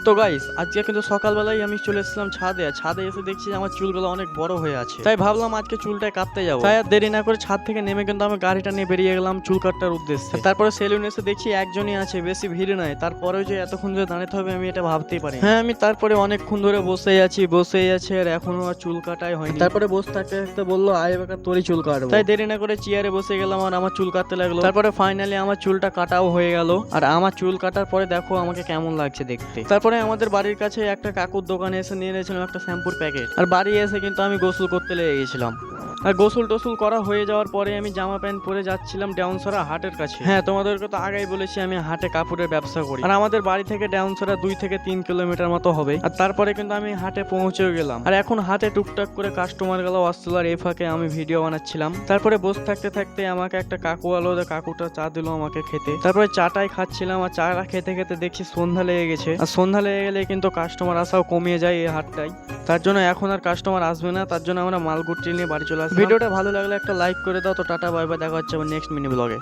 তো গাইস আজকে কিন্তু সকালবেলায় আমি চলে এসেছিলাম ছাদে। ছাদে এসে দেখছি যে আমার চুলগুলো অনেক বড় হয়ে আছে, তাই ভাবলাম আজকে চুলটা কাটতে যাবো। তাই আর দেরি না করে ছাদ থেকে নেমে কিন্তু আমি গাড়িটা নিয়ে বেরিয়ে গেলাম চুল কাটার উদ্দেশ্যে। তারপরে সেলুন এসে দেখছি একজনই আছে, বেশি ভিড় নাই। তারপরেও যে এতক্ষণ ধরে দাঁড়াতে হবে আমি এটা ভাবতেই পারি। হ্যাঁ, আমি তারপরে অনেকক্ষণ ধরে বসেই আছি আর এখনো আর চুল কাটাই হয়নি। তারপরে বসে থাকতে থাকতে বললো আয় বেকার তোরই চুল কাটবো, তাই দেরি না করে চেয়ারে বসে গেলাম আর আমার চুল কাটতে লাগলো। তারপরে ফাইনালি আমার চুলটা কাটাও হয়ে গেল। আর আমার চুল কাটার পরে দেখো আমাকে কেমন লাগছে দেখতে। তারপরে আমাদের বাড়ির কাছে একটা কাকুর দোকানে এসে নিয়ে নিয়েছিলাম একটা শ্যাম্পুর প্যাকেট। আর বাড়ি এসে কিন্তু আমি গোসল করতে লেগে গেছিলাম। আর গোসল টোসল করা হয়ে যাওয়ার পরে আমি জামা প্যান্ট পরে যাচ্ছিলাম ডাউনসরা হাটের কাছে। হ্যাঁ, তোমাদেরকে তো আগেই বলেছি আমি হাটে কাপড়ের ব্যবসা করি। আর আমাদের বাড়ি থেকে ডাউনসরা 2 থেকে 3 কিলোমিটার মতো হবে। আর তারপরে কিন্তু আমি হাটে পৌঁছেও গেলাম। আর এখন হাটে টুকটাক করে কাস্টমার গেল আসছিল আর এই ফাঁকে আমি ভিডিও বানাচ্ছিলাম। তারপরে বসে থাকতে থাকতে আমাকে একটা কাকু আলো, কাকুটা চা দিল আমাকে খেতে। তারপরে চাটাই খাচ্ছিলাম আর চাটা খেতে খেতে দেখছি সন্ধ্যা লেগে গেছে। আর সন্ধ্যা লেগে গেলে কিন্তু কাস্টমার আসাও কমিয়ে যায় এই হাটটাই। তার জন্য এখন আর কাস্টমার আসবে না, তার জন্য আমরা মালগুটি নিয়ে বাড়ি চলে আসবো। ভিডিওটা ভালো লাগলে একটা লাইক করে দাও। তো টাটা বাই বাই, দেখা হচ্ছে আবার নেক্সট মিনি ব্লগে।